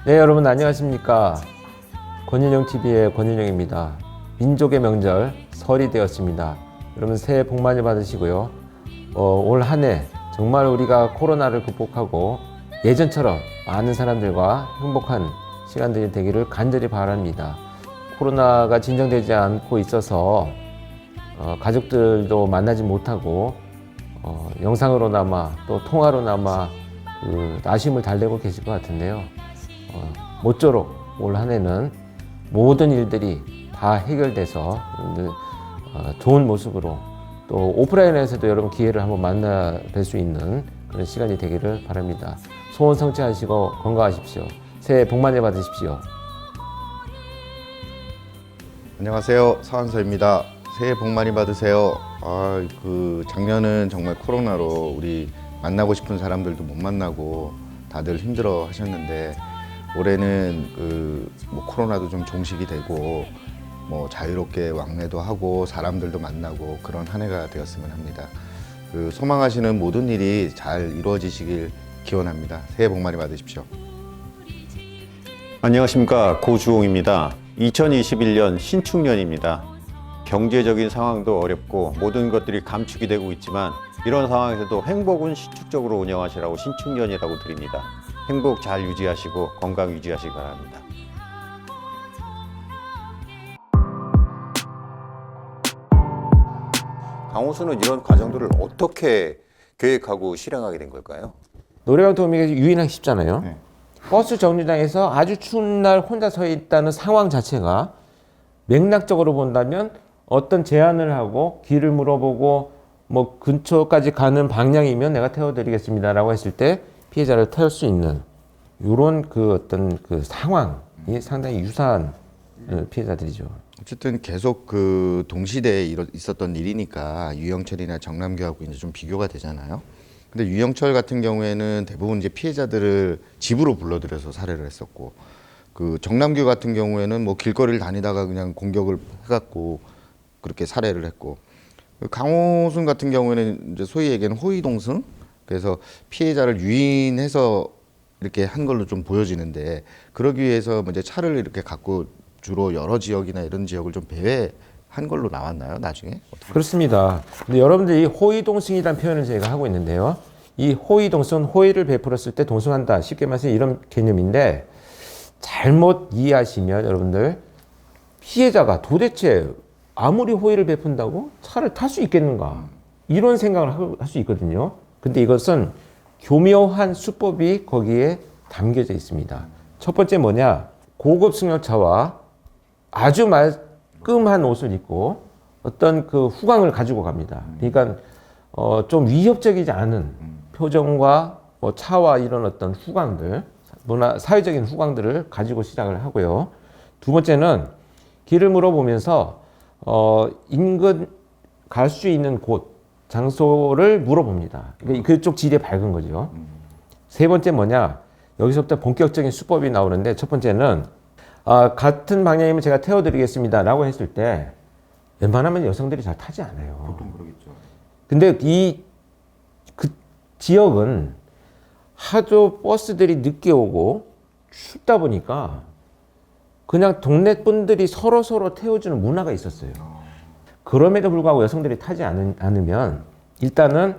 네, 여러분 안녕하십니까. 권윤영TV의 권윤영입니다. 민족의 명절 설이 되었습니다. 여러분 새해 복 많이 받으시고요. 올 한 해 정말 우리가 코로나를 극복하고 예전처럼 많은 사람들과 행복한 시간들이 되기를 간절히 바랍니다. 코로나가 진정되지 않고 있어서 가족들도 만나지 못하고 영상으로나마 또 통화로나마 아쉬움을 달래고 계실 것 같은데요. 모쪼록 올 한 해는 모든 일들이 다 해결돼서 여러분들 좋은 모습으로 또 오프라인에서도 여러분 기회를 한번 만나 뵐 수 있는 그런 시간이 되기를 바랍니다. 소원 성취하시고 건강하십시오. 새해 복 많이 받으십시오. 안녕하세요, 서한서입니다. 새해 복 많이 받으세요. 작년은 정말 코로나로 우리 만나고 싶은 사람들도 못 만나고 다들 힘들어 하셨는데 올해는 코로나도 좀 종식이 되고 자유롭게 왕래도 하고 사람들도 만나고 그런 한 해가 되었으면 합니다. 소망하시는 모든 일이 잘 이루어지시길 기원합니다. 새해 복 많이 받으십시오. 안녕하십니까, 고주홍입니다. 2021년 신축년입니다. 경제적인 상황도 어렵고 모든 것들이 감축이 되고 있지만 이런 상황에서도 행복은 신축적으로 운영하시라고 신축년이라고 드립니다. 행복 잘 유지하시고 건강 유지하시기 바랍니다. 강호수는 이런 과정들을 어떻게 계획하고 실행하게 된 걸까요? 노래방 도우미가 유인하기 쉽잖아요. 네. 버스 정류장에서 아주 추운 날 혼자 서 있다는 상황 자체가 맥락적으로 본다면 어떤 제안을 하고 길을 물어보고 근처까지 가는 방향이면 내가 태워드리겠습니다라고 했을 때 피해자를 태울 수 있는 이런 어떤 상황이 상당히 유사한 피해자들이죠. 어쨌든 계속 동시대에 있었던 일이니까 유영철이나 정남규하고 이제 좀 비교가 되잖아요. 근데 유영철 같은 경우에는 대부분 이제 피해자들을 집으로 불러들여서 살해를 했었고, 정남규 같은 경우에는 길거리를 다니다가 그냥 공격을 해갖고 그렇게 살해를 했고, 강호순 같은 경우에는 이제 소위 얘기하는 호위동승, 그래서 피해자를 유인해서 이렇게 한 걸로 좀 보여지는데, 그러기 위해서 이제 차를 이렇게 갖고 주로 여러 지역이나 이런 지역을 좀 배회한 걸로 나왔나요, 나중에? 그렇습니다. 근데 여러분들이 호위동승이라는 표현을 저희가 하고 있는데요. 이 호위동승은 호의를 베풀었을 때 동승한다. 쉽게 말해서 이런 개념인데 잘못 이해하시면 여러분들 피해자가 도대체 아무리 호의를 베푼다고 차를 탈 수 있겠는가 이런 생각을 할 수 있거든요. 근데 이것은 교묘한 수법이 거기에 담겨져 있습니다. 첫 번째 뭐냐, 고급 승용차와 아주 말끔한 옷을 입고 어떤 후광을 가지고 갑니다. 그러니까 좀 위협적이지 않은 표정과 차와 이런 어떤 후광들, 사회적인 후광들을 가지고 시작을 하고요. 두 번째는 길을 물어보면서 인근 갈 수 있는 곳, 장소를 물어봅니다. 그러니까 그쪽 지리에 밝은 거죠. 세 번째 뭐냐, 여기서부터 본격적인 수법이 나오는데 첫 번째는 같은 방향이면 제가 태워드리겠습니다 라고 했을 때 웬만하면 여성들이 잘 타지 않아요. 보통 그러겠죠. 근데 그 지역은 하도 버스들이 늦게 오고 춥다 보니까 그냥 동네 분들이 서로 태워주는 문화가 있었어요. 그럼에도 불구하고 여성들이 타지 않으면 일단은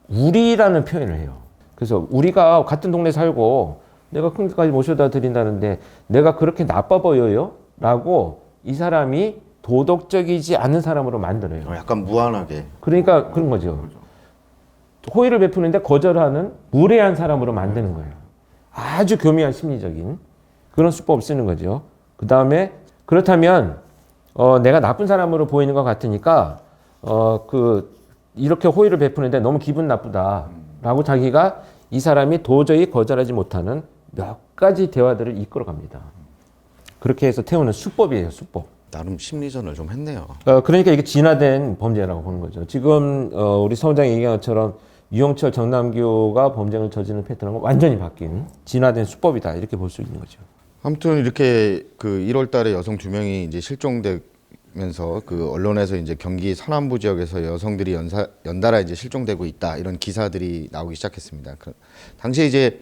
우리라는 표현을 해요. 그래서 우리가 같은 동네 살고 내가 큰 데까지 모셔다 드린다는데 내가 그렇게 나빠 보여요? 라고 이 사람이 도덕적이지 않은 사람으로 만들어요. 약간 무한하게. 그러니까 그런 거죠. 호의를 베푸는데 거절하는 무례한 사람으로 만드는 거예요. 아주 교묘한 심리적인 그런 수법을 쓰는 거죠. 그 다음에 그렇다면 내가 나쁜 사람으로 보이는 것 같으니까 이렇게 호의를 베푸는데 너무 기분 나쁘다라고 자기가 이 사람이 도저히 거절하지 못하는 몇 가지 대화들을 이끌어갑니다. 그렇게 해서 태우는 수법이에요, 수법. 나름 심리전을 좀 했네요. 그러니까 이게 진화된 범죄라고 보는 거죠. 지금 우리 서원장이 얘기한 것처럼 유영철, 정남규가 범죄를 저지르는 패턴은 완전히 바뀐 진화된 수법이다 이렇게 볼 수 있는 거죠. 아무튼 이렇게 1월 달에 여성 2명이 이제 실종되면서 언론에서 이제 경기 서남부 지역에서 여성들이 연달아 이제 실종되고 있다 이런 기사들이 나오기 시작했습니다. 당시에 이제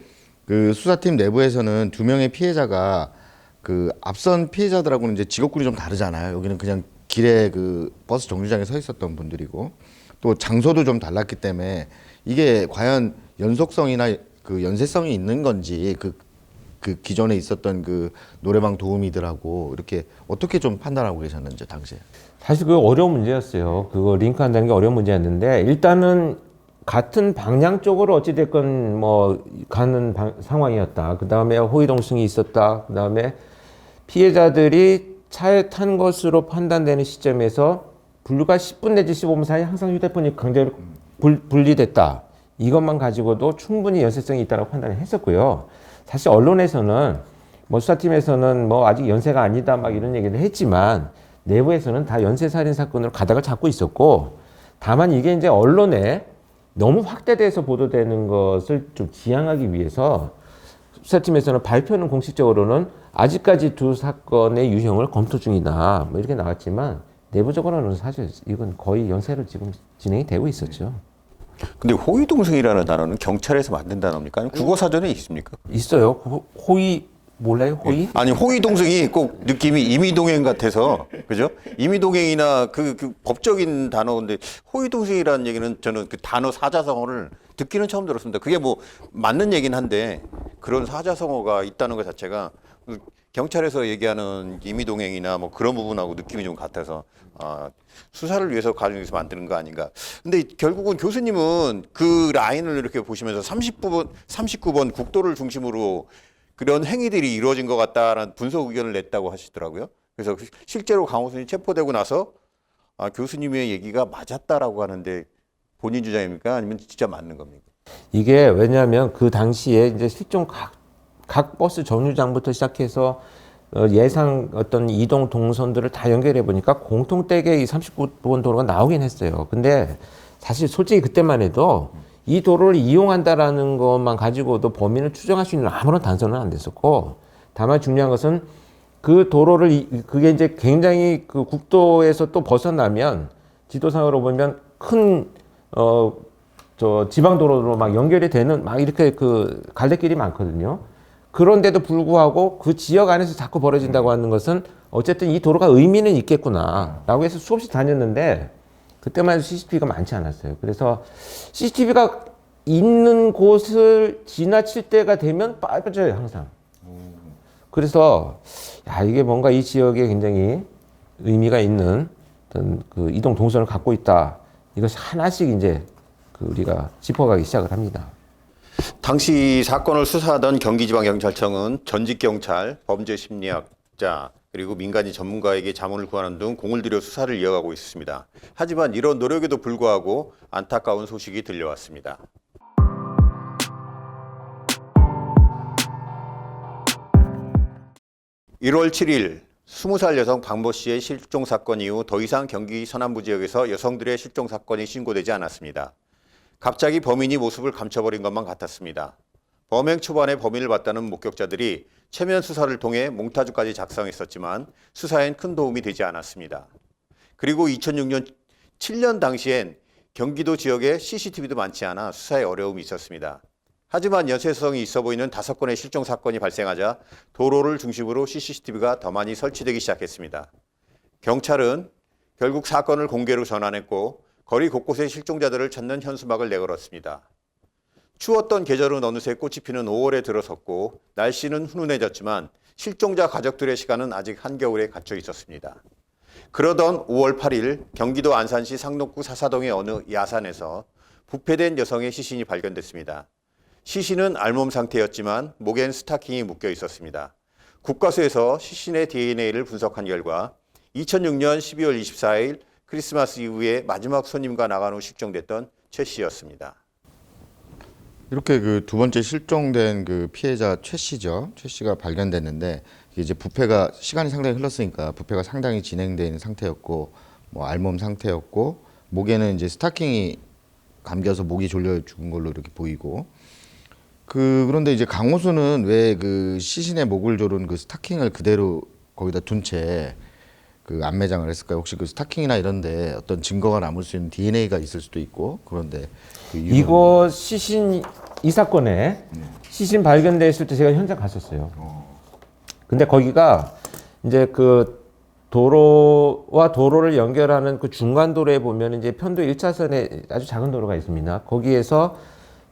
그 수사팀 내부에서는 두 명의 피해자가 그 앞선 피해자들하고는 이제 직업군이 좀 다르잖아요. 여기는 그냥 길에 그 버스 정류장에 서 있었던 분들이고 또 장소도 좀 달랐기 때문에 이게 과연 연속성이나 그 연쇄성이 있는 건지 그 기존에 있었던 그 노래방 도우미들하고 이렇게 어떻게 좀 판단하고 계셨는지 당시에. 사실 그 어려운 문제였어요. 그거 링크한다는 게 어려운 문제였는데 일단은 같은 방향 쪽으로 어찌됐건 뭐 가는 상황이었다. 그 다음에 호위동승이 있었다. 그 다음에 피해자들이 차에 탄 것으로 판단되는 시점에서 불과 10분 내지 15분 사이에 항상 휴대폰이 강제로 분리됐다. 이것만 가지고도 충분히 연쇄성이 있다고 판단을 했었고요. 사실 언론에서는 뭐 수사팀에서는 뭐 아직 연쇄가 아니다 막 이런 얘기를 했지만 내부에서는 다 연쇄살인 사건으로 가닥을 잡고 있었고 다만 이게 이제 언론에 너무 확대돼서 보도되는 것을 좀 지양하기 위해서 수사팀에서는 발표는 공식적으로는 아직까지 두 사건의 유형을 검토 중이다 뭐 이렇게 나왔지만 내부적으로는 사실 이건 거의 연쇄로 지금 진행이 되고 있었죠. 근데 호위동승이라는 단어는 경찰에서 만든 단어입니까? 아니면 국어 사전에 있습니까? 있어요. 호의 몰라요? 호의? 아니 호위동승이 꼭 느낌이 임의동행 같아서 그죠? 임의동행이나 그 법적인 단어인데 호위동승이라는 얘기는 저는 그 단어 사자성어를 듣기는 처음 들었습니다. 그게 뭐 맞는 얘기는 한데 그런 사자성어가 있다는 것 자체가 경찰에서 얘기하는 임의동행이나 뭐 그런 부분하고 느낌이 좀 같아서 수사를 위해서 가정에서 만드는 거 아닌가. 근데 결국은 교수님은 그 라인을 이렇게 보시면서 39번 국도를 중심으로 그런 행위들이 이루어진 것 같다라는 분석 의견을 냈다고 하시더라고요. 그래서 실제로 강호순이 체포되고 나서 교수님의 얘기가 맞았다라고 하는데 본인 주장입니까? 아니면 진짜 맞는 겁니까? 이게 왜냐하면 그 당시에 이제 실종 각 버스 정류장부터 시작해서 예상 어떤 이동 동선들을 다 연결해 보니까 공통되게 이 39번 도로가 나오긴 했어요. 근데 사실 솔직히 그때만 해도 이 도로를 이용한다라는 것만 가지고도 범인을 추정할 수 있는 아무런 단서는 안 됐었고 다만 중요한 것은 그 도로를 그게 이제 굉장히 그 국도에서 또 벗어나면 지도상으로 보면 큰 저 지방 도로로 막 연결이 되는 막 이렇게 그 갈래길이 많거든요. 그런데도 불구하고 그 지역 안에서 자꾸 벌어진다고 하는 것은 어쨌든 이 도로가 의미는 있겠구나라고 해서 수없이 다녔는데 그때만 해도 CCTV가 많지 않았어요. 그래서 CCTV가 있는 곳을 지나칠 때가 되면 빠져요, 항상. 그래서 야, 이게 뭔가 이 지역에 굉장히 의미가 있는 어떤 그 이동 동선을 갖고 있다. 이것이 하나씩 이제 그 우리가 짚어가기 시작을 합니다. 당시 사건을 수사하던 경기지방경찰청은 전직경찰, 범죄심리학자, 그리고 민간인 전문가에게 자문을 구하는 등 공을 들여 수사를 이어가고 있습니다. 하지만 이런 노력에도 불구하고 안타까운 소식이 들려왔습니다. 1월 7일 20살 여성 박모 씨의 실종 사건 이후 더 이상 경기 서남부 지역에서 여성들의 실종 사건이 신고되지 않았습니다. 갑자기 범인이 모습을 감춰버린 것만 같았습니다. 범행 초반에 범인을 봤다는 목격자들이 체면 수사를 통해 몽타주까지 작성했었지만 수사엔 큰 도움이 되지 않았습니다. 그리고 2006년 7년 당시엔 경기도 지역에 CCTV도 많지 않아 수사에 어려움이 있었습니다. 하지만 연쇄성이 있어 보이는 5건의 실종 사건이 발생하자 도로를 중심으로 CCTV가 더 많이 설치되기 시작했습니다. 경찰은 결국 사건을 공개로 전환했고 거리 곳곳에 실종자들을 찾는 현수막을 내걸었습니다. 추웠던 계절은 어느새 꽃이 피는 5월에 들어섰고 날씨는 훈훈해졌지만 실종자 가족들의 시간은 아직 한겨울에 갇혀 있었습니다. 그러던 5월 8일 경기도 안산시 상록구 사사동의 어느 야산에서 부패된 여성의 시신이 발견됐습니다. 시신은 알몸 상태였지만 목엔 스타킹이 묶여 있었습니다. 국과수에서 시신의 DNA를 분석한 결과 2006년 12월 24일 크리스마스 이후에 마지막 손님과 나간 후 실종됐던 최 씨였습니다. 이렇게 그 두 번째 실종된 그 피해자 최 씨죠. 최 씨가 발견됐는데 이제 부패가 시간이 상당히 흘렀으니까 부패가 상당히 진행되어 있는 상태였고 뭐 알몸 상태였고 목에는 이제 스타킹이 감겨서 목이 졸려 죽은 걸로 이렇게 보이고 그런데 이제 강호수는 왜 그 시신의 목을 조른 그 스타킹을 그대로 거기다 둔 채 그 안매장을 했을까요? 혹시 그 스타킹이나 이런데 어떤 증거가 남을 수 있는 DNA가 있을 수도 있고 그런데 그 이거 시신 이 사건에 시신 발견됐을 때 제가 현장 갔었어요. 근데 거기가 이제 그 도로와 도로를 연결하는 그 중간 도로에 보면 이제 편도 1차선에 아주 작은 도로가 있습니다. 거기에서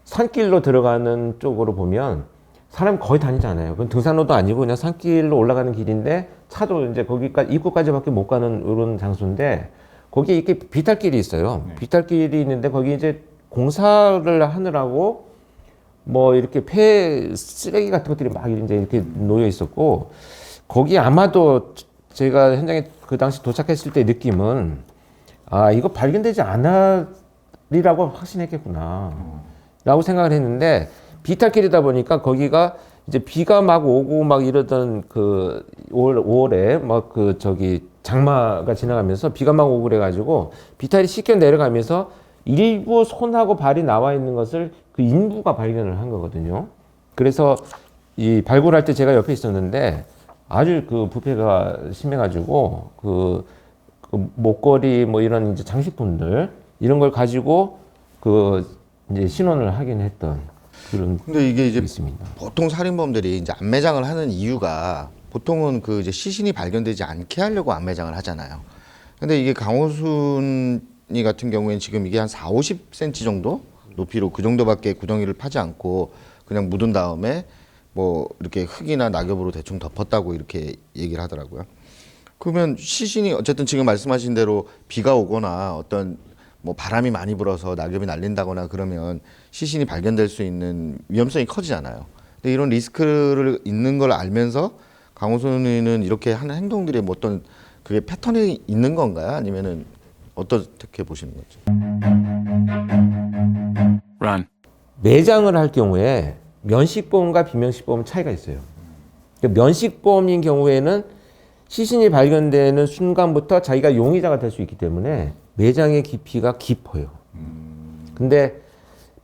산길로 들어가는 쪽으로 보면 사람 거의 다니지 않아요. 그건 등산로도 아니고 그냥 산길로 올라가는 길인데 차도 이제 거기까지 입구까지밖에 못 가는 이런 장소인데 거기에 이렇게 비탈길이 있어요. 비탈길이 있는데 거기 이제 공사를 하느라고 뭐 이렇게 폐 쓰레기 같은 것들이 막 이제 이렇게 놓여 있었고 거기 아마도 제가 현장에 그 당시 도착했을 때 느낌은 아 이거 발견되지 않으리라고 확신했겠구나 라고 생각을 했는데 비탈길이다 보니까 거기가 이제 비가 막 오고 막 이러던 그 5월에 막 그 저기 장마가 지나가면서 비가 막 오고 그래가지고 비탈이 씻겨 내려가면서 일부 손하고 발이 나와 있는 것을 그 인부가 발견을 한 거거든요. 그래서 이 발굴할 때 제가 옆에 있었는데 아주 그 부패가 심해가지고 그 목걸이 뭐 이런 이제 장식품들 이런 걸 가지고 그 이제 신원을 하긴 했던 그런. 근데 이게 이제 있습니다. 보통 살인범들이 이제 안매장을 하는 이유가 보통은 그 이제 시신이 발견되지 않게 하려고 안매장을 하잖아요. 근데 이게 강호순이 같은 경우에는 지금 이게 한 40-50cm 정도 높이로 그 정도밖에 구덩이를 파지 않고 그냥 묻은 다음에 뭐 이렇게 흙이나 낙엽으로 대충 덮었다고 이렇게 얘기를 하더라고요. 그러면 시신이 어쨌든 지금 말씀하신 대로 비가 오거나 어떤 뭐 바람이 많이 불어서 낙엽이 날린다거나 그러면 시신이 발견될 수 있는 위험성이 커지잖아요. 근데 이런 리스크를 있는 걸 알면서 강호순이는 이렇게 하는 행동들이 뭐 어떤 그게 패턴이 있는 건가요? 아니면은 어떻게 보시는 거죠? Run. 매장을 할 경우에 면식범과 비면식범은 차이가 있어요. 그러니까 면식범인 경우에는 시신이 발견되는 순간부터 자기가 용의자가 될 수 있기 때문에 매장의 깊이가 깊어요. 근데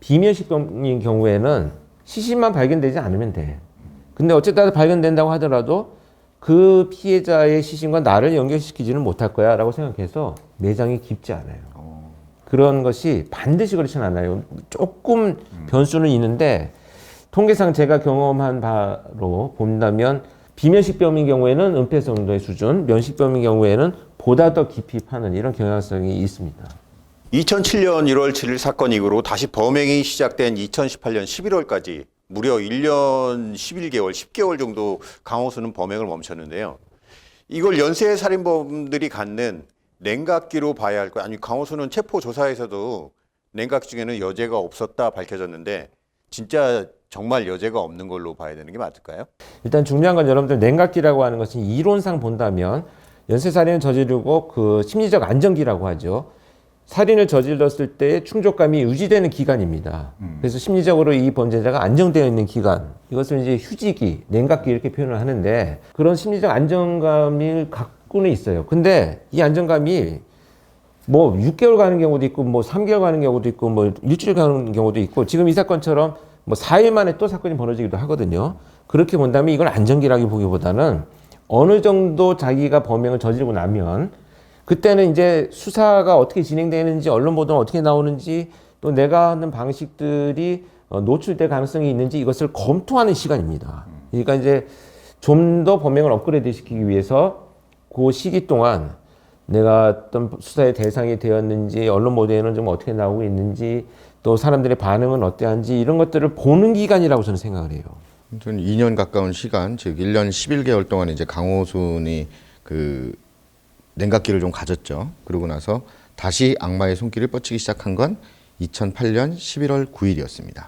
비면식범인 경우에는 시신만 발견되지 않으면 돼. 근데 어쨌든 발견된다고 하더라도 그 피해자의 시신과 나를 연결시키지는 못할 거야 라고 생각해서 매장이 깊지 않아요. 그런 것이 반드시 그렇지는 않아요. 조금 변수는 있는데 통계상 제가 경험한 바로 본다면 비면식범인 경우에는 은폐 정도의 수준, 면식범인 경우에는 보다 더 깊이 파는 이런 경향성이 있습니다. 2007년 1월 7일 사건 이후로 다시 범행이 시작된 2018년 11월까지 무려 1년 11개월, 10개월 정도 강호순은 범행을 멈췄는데요. 이걸 연쇄 살인범들이 갖는 냉각기로 봐야 할 거예요. 아니, 강호순은 체포 조사에서도 냉각기 중에는 여죄가 없었다 밝혀졌는데 진짜 정말 여죄가 없는 걸로 봐야 되는 게 맞을까요? 일단 중요한 건 여러분들 냉각기라고 하는 것은 이론상 본다면 연쇄살인을 저지르고 그 심리적 안정기라고 하죠. 살인을 저질렀을 때 충족감이 유지되는 기간입니다. 그래서 심리적으로 이 범죄자가 안정되어 있는 기간, 이것을 이제 휴지기, 냉각기 이렇게 표현을 하는데 그런 심리적 안정감을 갖고는 있어요. 근데 이 안정감이 뭐 6개월 가는 경우도 있고 뭐 3개월 가는 경우도 있고 뭐 일주일 가는 경우도 있고 지금 이 사건처럼 뭐 4일 만에 또 사건이 벌어지기도 하거든요. 그렇게 본다면 이건 안정기라기 보기보다는 어느 정도 자기가 범행을 저지르고 나면 그때는 이제 수사가 어떻게 진행되는지 언론 보도는 어떻게 나오는지 또 내가 하는 방식들이 노출될 가능성이 있는지 이것을 검토하는 시간입니다. 그러니까 이제 좀 더 범행을 업그레이드 시키기 위해서 그 시기 동안 내가 어떤 수사의 대상이 되었는지 언론 보도에는 좀 어떻게 나오고 있는지 또 사람들의 반응은 어떠한지 이런 것들을 보는 기간이라고 저는 생각을 해요. 아무튼 2년 가까운 시간, 즉 1년 11개월 동안 이제 강호순이 그 냉각기를 좀 가졌죠. 그러고 나서 다시 악마의 손길을 뻗치기 시작한 건 2008년 11월 9일이었습니다.